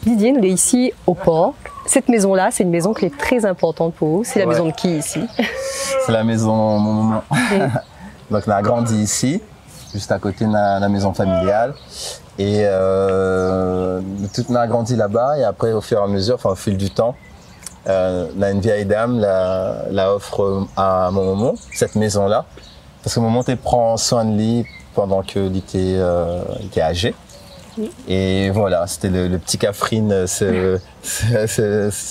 Didier, nous est ici au port. Cette maison-là, c'est une maison qui est très importante pour vous. C'est la maison de qui ici? C'est la maison mon maman. Donc on a grandi ici, juste à côté de la maison familiale. Et tout on a grandi là-bas et après au fur et à mesure, enfin au fil du temps, là, une vieille dame la offre à mon maman, cette maison-là. Parce que mon maman prend soin de lui pendant qu'il était âgé. Et voilà, c'était le petit Catherine, ce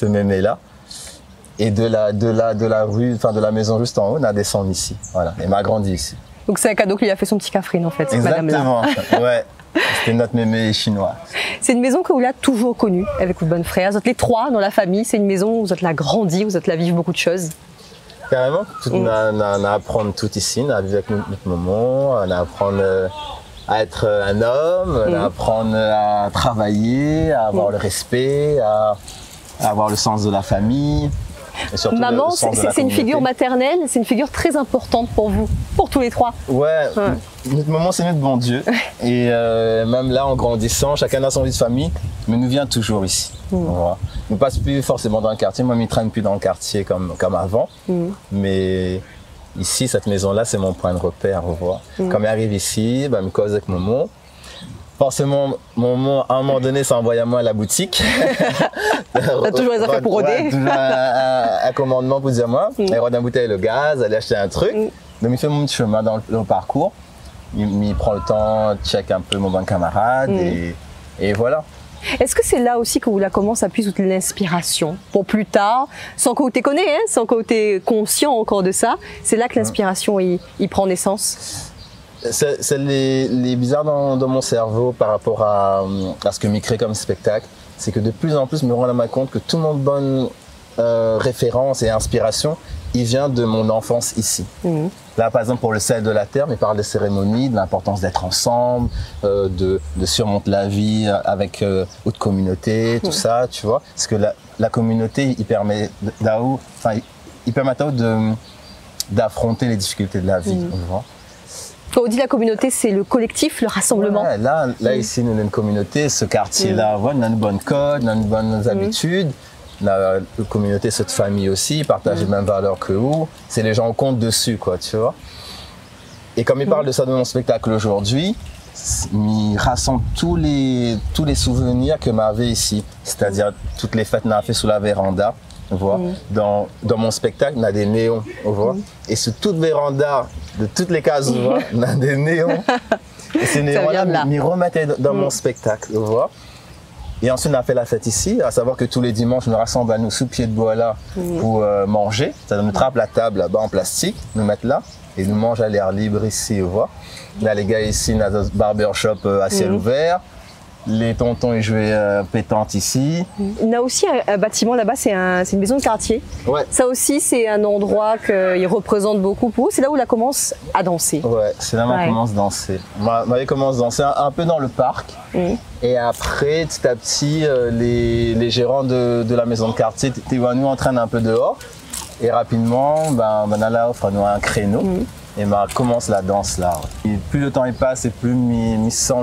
mémé-là. Et de la rue, enfin de la maison juste en haut, on a descendu ici. Voilà, et m'a grandi ici. Donc c'est un cadeau que lui a fait son petit Catherine en fait, cette Exactement, madame-là. ouais. C'était notre mémé chinois. C'est une maison que vous l'avez toujours connue avec vos bonnes frères. Vous êtes les trois dans la famille. C'est une maison où vous êtes là grandi, vous êtes là vivre beaucoup de choses. Carrément, on a à apprendre tout ici, on a vécu avec notre maman, on a à apprendre à être un homme, on a à apprendre à travailler, à avoir le respect, à avoir le sens de la famille. Et surtout maman, c'est une figure maternelle, c'est une figure très importante pour vous, pour tous les trois. Ouais, notre maman c'est notre bon Dieu. Et même là, en grandissant, chacun a son vie de famille, mais nous vient toujours ici. Voilà. Nous ne passe plus forcément dans le quartier, moi je ne traîne plus dans le quartier comme avant. Mais ici, cette maison-là, c'est mon point de repère. Voilà. Quand elle arrive ici, je me cause avec maman. Forcément, maman, à un moment donné, ça envoie moi à la boutique. T'as toujours les affaires pour rôder. Toujours un commandement pour dire moi. Elle rôde un bouteille de gaz, aller acheter un truc. Donc, il fait mon petit chemin dans le parcours. Il prend le temps, check un peu mon bon camarade et voilà. Est-ce que c'est là aussi que vous la commencez à puiser toute l'inspiration pour plus tard, sans que tu connais, hein, sans que tu es conscient encore de ça, c'est là que l'inspiration il prend naissance? C'est les bizarres dans mon cerveau par rapport à ce que m'y crée comme spectacle. C'est que de plus en plus, je me rends compte que toute mon bonne référence et inspiration, il vient de mon enfance ici. Là, par exemple, pour le sel de la terre, il parle des cérémonies, de l'importance d'être ensemble, de surmonter la vie avec autre communauté, tout ça, tu vois. Parce que la communauté, il permet à Tao d'affronter les difficultés de la vie, tu vois. Quand on dit la communauté, c'est le collectif, le rassemblement. Ouais, là ici, nous avons une communauté, ce quartier-là, on a une bonne code, on a une bonne habitude. La communauté, cette famille aussi, ils partagent les mêmes valeurs que vous. C'est les gens comptent dessus, quoi, tu vois. Et comme il parle de ça dans mon spectacle aujourd'hui, il rassemble tous les souvenirs que m'avait ici. C'est-à-dire toutes les fêtes qu'on a fait sous la véranda. Vois. Dans mon spectacle, on a des néons, vois. Et sur toute véranda, de toutes les cases, on a des néons. Et ces néons-là, m'y remettaient dans mon spectacle, vois. Et ensuite, on a fait la fête ici, à savoir que tous les dimanches, on nous rassemble à nous sous pied de bois là pour manger. C'est-à-dire, nous trappe la table là-bas en plastique, nous mettre là, et nous mange à l'air libre ici, vois. Là, les gars ici, on a un barbershop à ciel ouvert. Les tontons, ils jouaient pétantes ici. On a aussi un bâtiment là-bas, c'est une maison de quartier. Ouais. Ça aussi, c'est un endroit qu'il représente beaucoup pour vous. C'est là où on commence à danser. Ouais, c'est là où on commence à danser. On commence à danser un peu dans le parc. Et après, petit à petit, les gérants de la maison de quartier nous entraînent un peu dehors. Et rapidement, Manala offre à nous un créneau. Et commence la danse là. Et plus le temps il passe et plus on sent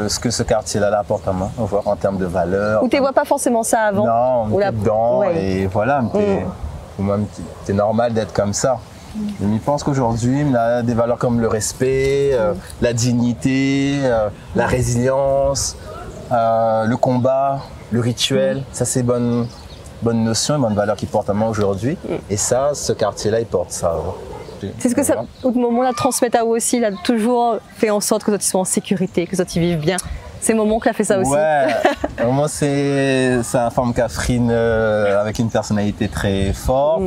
ce que ce quartier-là apporte à moi, en termes de valeur. Ou tu ne vois pas forcément ça avant? Non, on est dedans et voilà, c'est normal d'être comme ça. Mais je pense qu'aujourd'hui, on a des valeurs comme le respect, la dignité, la résilience, le combat, le rituel. Ça, c'est bonne notion, bonne valeur qui porte à moi aujourd'hui. Et ça, ce quartier-là, il porte ça. C'est ce que ça, au moment là, transmettre à vous aussi, il a toujours fait en sorte que vous soyez en sécurité, que vous vivent bien. C'est Momon qui a fait ça aussi. Ouais, Momon c'est un femme Catherine avec une personnalité très forte,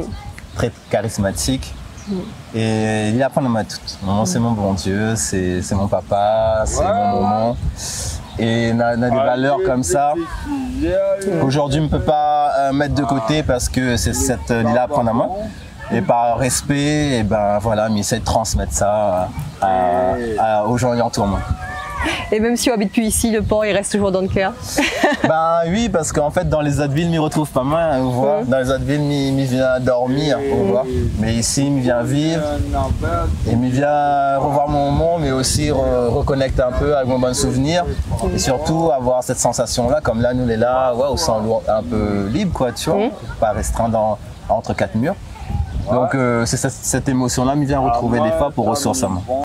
très charismatique. Et il apprend à moi tout. Momon c'est mon bon Dieu, c'est mon papa, c'est mon Momon. Et on a des valeurs comme ça qu'aujourd'hui on ne peut pas mettre de côté parce que c'est cette il apprend à moi. Et par respect, et voilà, on essaie de transmettre ça aux gens qui entourent moi. Et même si on habite plus ici, le port, il reste toujours dans le cœur. Ben oui, parce qu'en fait, dans les autres villes, je m'y retrouve pas mal, vous voyez. Dans les autres villes, je viens dormir, vous voyez. Mais ici, je viens vivre et je viens revoir mon monde, mais aussi reconnecter un peu avec mon bon souvenir. Et surtout, avoir cette sensation-là, comme là, nous, on est là, ouais, on se sent un peu libre, quoi, tu vois. Pas restreint entre quatre murs. Donc, c'est cette émotion-là, je viens retrouver des fois pour ressourcer.